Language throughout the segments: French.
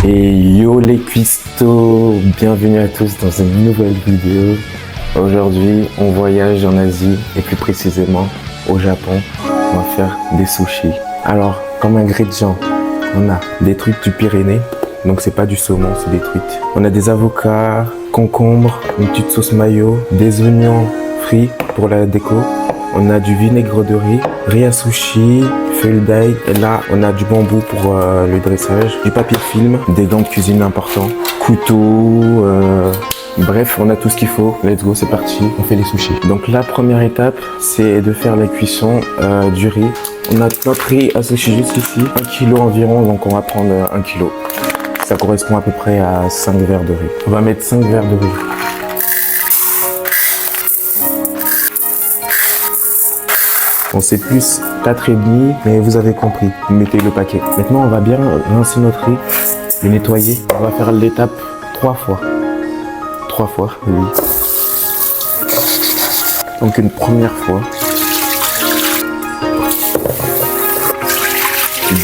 Et yo les cuistots, bienvenue à tous dans une nouvelle vidéo. Aujourd'hui, on voyage en Asie et plus précisément au Japon. On va faire des sushis. Alors, comme ingrédients, on a des trucs du Pyrénées. Donc c'est pas du saumon, c'est des trucs. On a des avocats, concombres, une petite sauce mayo, des oignons frits pour la déco. On a du vinaigre de riz à sushi, feuille d'ail. Et là, on a du bambou pour le dressage, du papier film, des gants de cuisine importants, couteau, bref, on a tout ce qu'il faut. Let's go, c'est parti, on fait les sushis. Donc la première étape, c'est de faire la cuisson du riz. On a notre riz à sushi juste ici, 1 kg environ, donc on va prendre 1 kg. Ça correspond à peu près à 5 verres de riz. On va mettre 5 verres de riz. Bon, c'est plus 4,5, mais vous avez compris, vous mettez le paquet. Maintenant, on va bien rincer notre riz, le nettoyer. On va faire l'étape 3 fois. 3 fois, oui. Donc une première fois.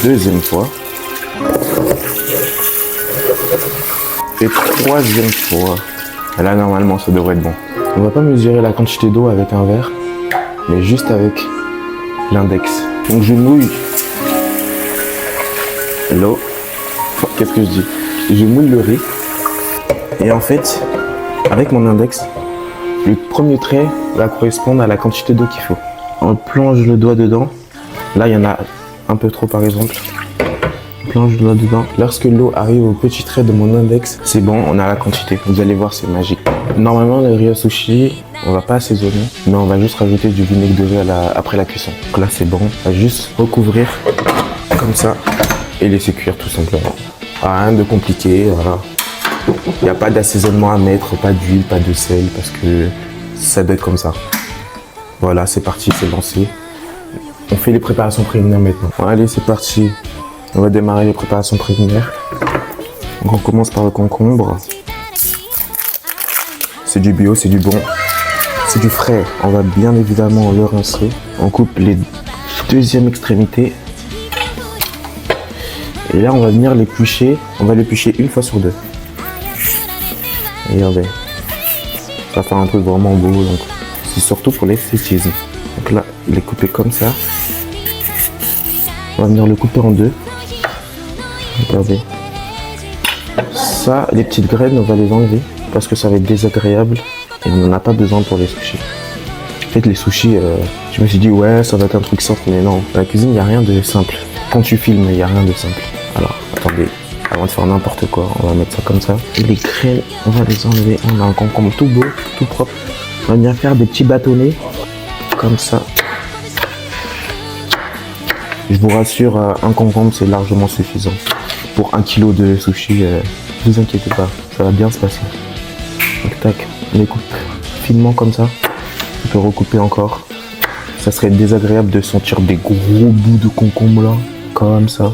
Deuxième fois. Et troisième fois. Là, normalement, ça devrait être bon. On va pas mesurer la quantité d'eau avec un verre, mais juste avec l'index. Donc je mouille l'eau. Qu'est-ce que je dis? Je mouille le riz. Et en fait, avec mon index, le premier trait va correspondre à la quantité d'eau qu'il faut. On plonge le doigt dedans. Là, il y en a un peu trop par exemple. On plonge le doigt dedans. Lorsque l'eau arrive au petit trait de mon index, c'est bon, on a la quantité. Vous allez voir, c'est magique. Normalement, le riz à sushi, on va pas assaisonner, mais on va juste rajouter du vinaigre de riz après la cuisson. Donc là, c'est bon. On va juste recouvrir comme ça et laisser cuire tout simplement. Rien de compliqué, voilà. Il n'y a pas d'assaisonnement à mettre, pas d'huile, pas de sel, parce que ça doit être comme ça. Voilà, c'est parti, c'est lancé. On fait les préparations préliminaires maintenant. Allez, c'est parti. On va démarrer les préparations préliminaires. Donc on commence par le concombre. C'est du bio, c'est du bon. C'est du frais. On va bien évidemment le rincer. On coupe les deuxièmes extrémités. Et là, on va venir l'éplucher. On va l'éplucher une fois sur deux. Regardez. Ça va faire un truc vraiment beau. Donc, c'est surtout pour l'esthétisme. Donc là, il est coupé comme ça. On va venir le couper en deux. Regardez. Ça, les petites graines, on va les enlever parce que ça va être désagréable et on n'en a pas besoin pour les sushis. En fait, les sushis, je me suis dit, ouais, ça va être un truc simple, mais non. Dans la cuisine, il n'y a rien de simple. Quand tu filmes, il n'y a rien de simple. Alors, attendez, avant de faire n'importe quoi, on va mettre ça comme ça. Et les graines, on va les enlever. On a un concombre tout beau, tout propre. On va venir faire des petits bâtonnets, comme ça. Je vous rassure, un concombre, c'est largement suffisant. Pour 1 kg de sushi, ne vous inquiétez pas, ça va bien se passer. Donc tac, on les coupe finement comme ça. On peut recouper encore. Ça serait désagréable de sentir des gros bouts de concombre là, comme ça.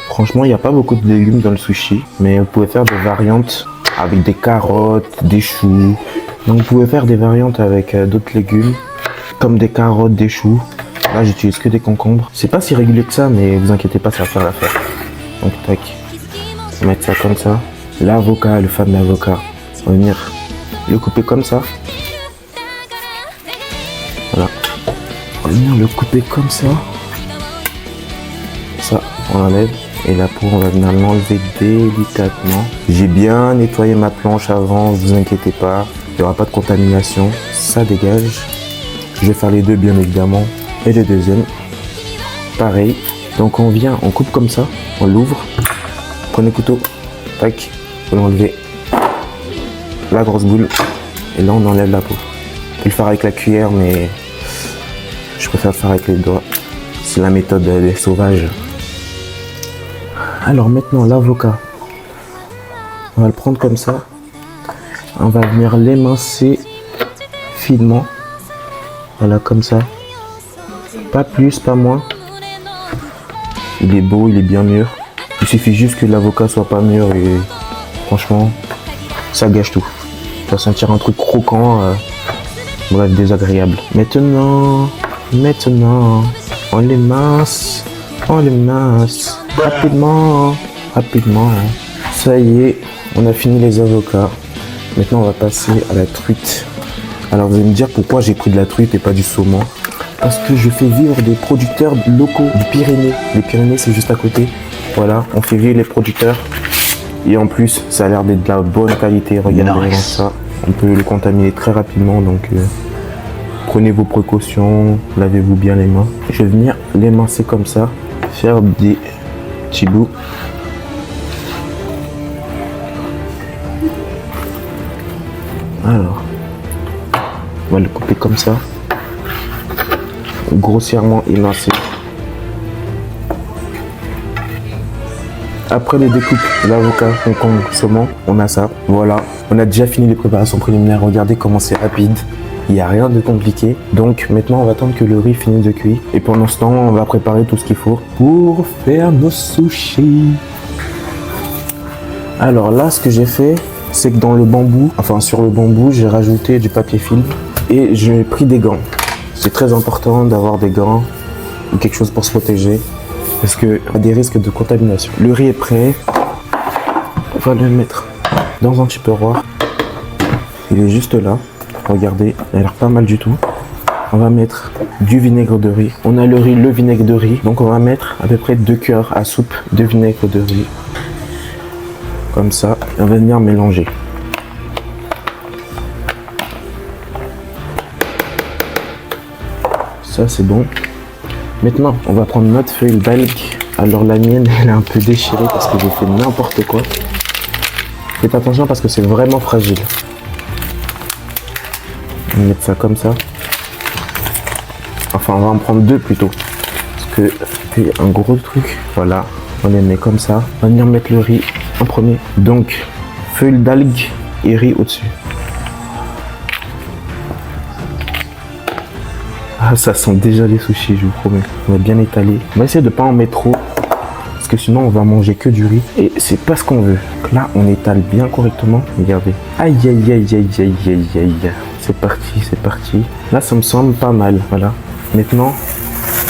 Franchement, il n'y a pas beaucoup de légumes dans le sushi, mais vous pouvez faire des variantes avec des carottes, des choux. Donc vous pouvez faire des variantes avec d'autres légumes, comme des carottes, des choux. Là, j'utilise que des concombres. C'est pas si régulier que ça, mais vous inquiétez pas, ça va faire l'affaire. Donc tac, on va mettre ça comme ça. L'avocat, le fameux avocat, on va venir le couper comme ça. Voilà. On va venir le couper comme ça. Ça, on l'enlève. Et la peau, on va venir l'enlever délicatement. J'ai bien nettoyé ma planche avant, vous inquiétez pas. Il n'y aura pas de contamination. Ça dégage. Je vais faire les deux, bien évidemment. Et le deuxième, pareil. Donc on vient, on coupe comme ça, on l'ouvre. Prenez le couteau, tac, vous l'enlevez. La grosse boule. Et là, on enlève la peau. On peut le faire avec la cuillère, mais je préfère le faire avec les doigts. C'est la méthode des sauvages. Alors maintenant, l'avocat. On va le prendre comme ça. On va venir l'émincer finement. Voilà, comme ça. Pas plus, pas moins. Il est beau, il est bien mûr. Il suffit juste que l'avocat soit pas mûr et franchement, ça gâche tout. Tu vas sentir un truc croquant, bref, désagréable. Maintenant, on les mince rapidement. rapidement. Hein. Ça y est, on a fini les avocats. Maintenant, on va passer à la truite. Alors, vous allez me dire pourquoi j'ai pris de la truite et pas du saumon. Parce que je fais vivre des producteurs locaux du Pyrénées. Les Pyrénées, c'est juste à côté. Voilà, on fait vivre les producteurs. Et en plus, ça a l'air d'être de la bonne qualité. Regardez ça. On peut le contaminer très rapidement. Donc, prenez vos précautions. Lavez-vous bien les mains. Je vais venir l'émincer comme ça. Faire des petits bouts. Alors, on va le couper comme ça. Grossièrement émincé. Après les découpes, l'avocat, concombre, saumon, on a ça. Voilà, on a déjà fini les préparations préliminaires. Regardez comment c'est rapide. Il n'y a rien de compliqué. Donc maintenant, on va attendre que le riz finisse de cuire. Et pendant ce temps, on va préparer tout ce qu'il faut pour faire nos sushis. Alors là, ce que j'ai fait, c'est que dans le bambou, enfin sur le bambou, j'ai rajouté du papier film et j'ai pris des gants. C'est très important d'avoir des gants ou quelque chose pour se protéger parce qu'il y a des risques de contamination. Le riz est prêt. On va le mettre dans un tupperware. Il est juste là. Regardez, il a l'air pas mal du tout. On va mettre du vinaigre de riz. On a le riz, le vinaigre de riz. Donc on va mettre à peu près 2 cuillères à soupe de vinaigre de riz. Comme ça, et on va venir mélanger. Ça c'est bon. Maintenant, on va prendre notre feuille d'algue. Alors la mienne, elle est un peu déchirée parce que j'ai fait n'importe quoi. Faites attention parce que c'est vraiment fragile. On va mettre ça comme ça. Enfin, on va en prendre 2 plutôt. Parce que c'est un gros truc. Voilà, on les met comme ça. On va venir mettre le riz en premier. Donc, feuille d'algue et riz au-dessus. Ah, ça sent déjà les sushis, je vous promets. On va bien étaler. On va essayer de ne pas en mettre trop. Parce que sinon, on va manger que du riz. Et c'est pas ce qu'on veut. Donc là, on étale bien correctement. Regardez. Aïe, aïe, aïe, aïe, aïe, aïe, aïe. C'est parti, c'est parti. Là, ça me semble pas mal. Voilà. Maintenant,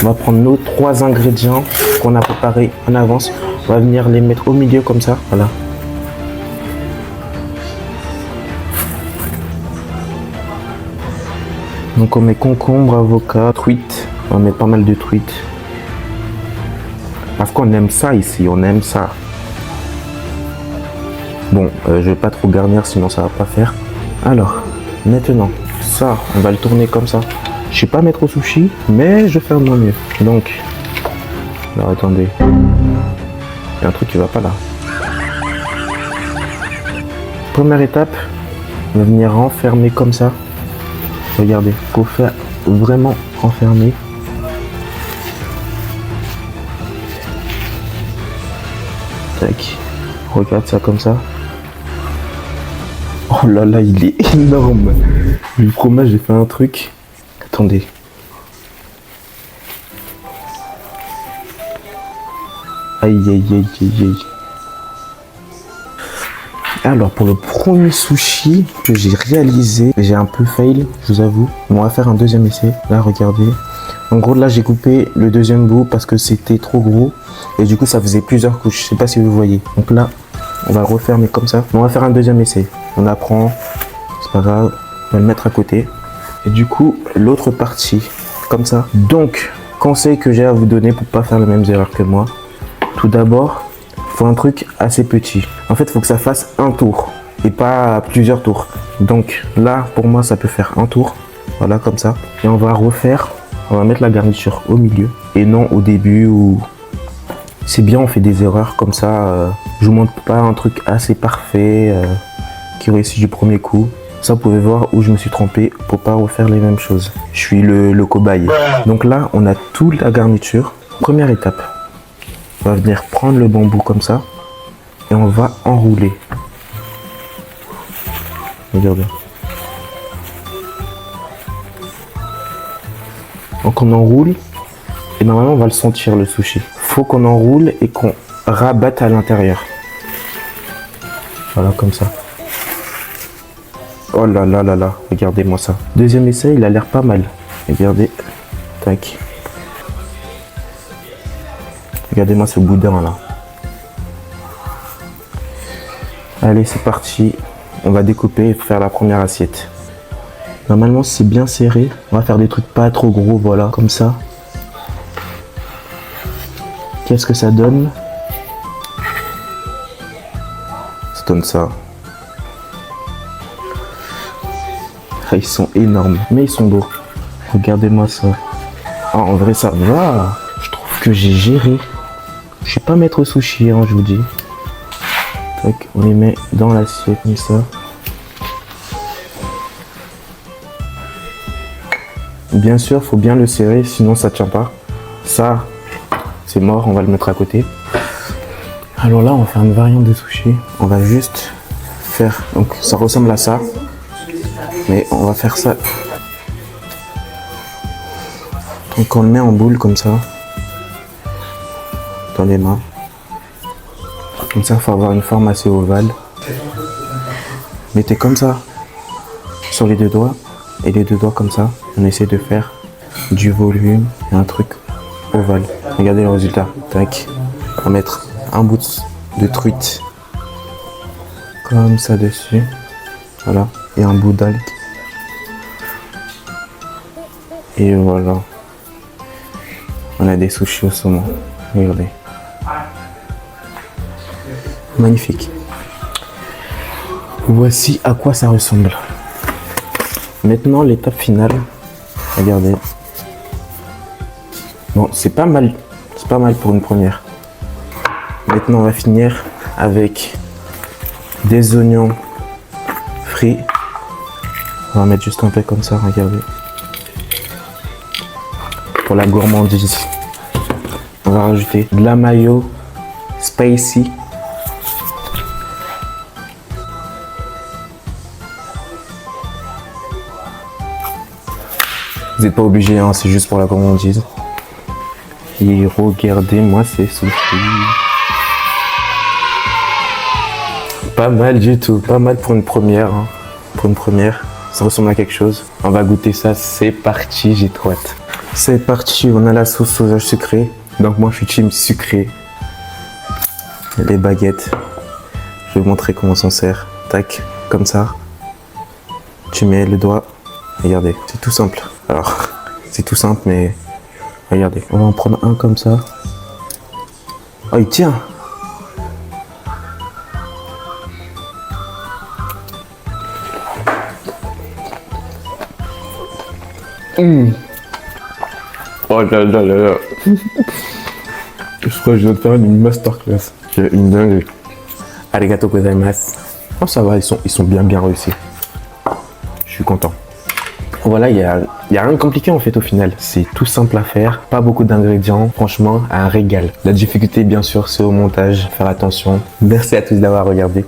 on va prendre nos 3 ingrédients qu'on a préparés en avance. On va venir les mettre au milieu comme ça. Voilà. Donc on met concombre, avocat, truite. On met pas mal de truite. Parce qu'on aime ça ici, on aime ça. Bon, je vais pas trop garnir sinon ça va pas faire. Alors, maintenant, ça, on va le tourner comme ça. Je sais pas mettre au sushi, mais je vais faire de mon mieux. Donc, alors attendez. Il y a un truc qui va pas là. Première étape, on va venir renfermer comme ça. Regardez, faut faire vraiment renfermer. Tac, regarde ça comme ça. Oh là là, il est énorme. Je vous promets, j'ai fait un truc. Attendez. Aïe aïe aïe aïe aïe. Alors pour le premier sushi que j'ai réalisé, j'ai un peu fail, je vous avoue. On va faire un deuxième essai. Là, regardez. En gros, là, j'ai coupé le deuxième bout parce que c'était trop gros. Et du coup, ça faisait plusieurs couches. Je sais pas si vous voyez. Donc là, on va le refermer comme ça. On va faire un deuxième essai. On apprend. C'est pas grave. On va le mettre à côté. Et du coup, l'autre partie, comme ça. Donc, conseil que j'ai à vous donner pour pas faire les mêmes erreurs que moi. Tout d'abord, faut un truc assez petit. En fait, il faut que ça fasse un tour et pas plusieurs tours. Donc là, pour moi, ça peut faire un tour. Voilà, comme ça. Et on va refaire, on va mettre la garniture au milieu et non au début où c'est bien, on fait des erreurs comme ça. Je vous montre pas un truc assez parfait qui réussit du premier coup. Ça, vous pouvez voir où je me suis trompé pour pas refaire les mêmes choses. Je suis le cobaye. Donc là, on a toute la garniture. Première étape. On va venir prendre le bambou comme ça et on va enrouler. Regardez. Donc on enroule et normalement on va le sentir le sushi. Faut qu'on enroule et qu'on rabatte à l'intérieur. Voilà, comme ça. Oh là là là là, regardez-moi ça. Deuxième essai, il a l'air pas mal. Regardez. Tac. Regardez-moi ce boudin là. Allez, c'est parti. On va découper et faire la première assiette. Normalement, c'est bien serré. On va faire des trucs pas trop gros, voilà, comme ça. Qu'est-ce que ça donne? Ça donne ça. Ah, ils sont énormes, mais ils sont beaux. Regardez-moi ça. Ah, en vrai, ça va. Je trouve que j'ai géré. Je suis pas maître sushi, hein, je vous dis. Tac, on les met dans l'assiette comme ça. Bien sûr, faut bien le serrer, sinon ça tient pas. Ça, c'est mort, on va le mettre à côté. Alors là, on va faire une variante de sushi. On va juste faire, donc ça ressemble à ça, mais on va faire ça. Donc on le met en boule comme ça, dans les mains. Comme ça, il faut avoir une forme assez ovale. Mettez comme ça sur les deux doigts et les deux doigts comme ça. On essaie de faire du volume et un truc ovale. Regardez le résultat. Tac. On va mettre un bout de truite comme ça dessus. Voilà. Et un bout d'algue. Et voilà. On a des sushis au saumon. Regardez. Magnifique. Voici à quoi ça ressemble. Maintenant, l'étape finale. Regardez. Bon, c'est pas mal. C'est pas mal pour une première. Maintenant, on va finir avec des oignons frits. On va mettre juste un peu comme ça, regardez. Pour la gourmandise. On va rajouter de la mayo spicy. Vous n'êtes pas obligé, hein, c'est juste pour la gourmandise. Et regardez-moi ces sushis. Pas mal du tout, pas mal pour une première. Hein. Pour une première, ça ressemble à quelque chose. On va goûter ça, c'est parti, j'ai trop hâte. C'est parti, on a la sauce soja sucrée. Donc moi je suis team sucré. Les baguettes. Je vais vous montrer comment on s'en sert. Tac, comme ça. Tu mets le doigt. Regardez, c'est tout simple. Alors, c'est tout simple, mais regardez. On va en prendre un comme ça. Oh, il tient. Oh là là là là. Je crois que je vais te faire une masterclass. C'est une dingue. Arigato gozaimasu. Oh, ça va, ils sont bien réussis. Je suis content. Voilà, il y a rien de compliqué en fait au final. C'est tout simple à faire, pas beaucoup d'ingrédients. Franchement, un régal. La difficulté, bien sûr, c'est au montage. Faire attention. Merci à tous d'avoir regardé.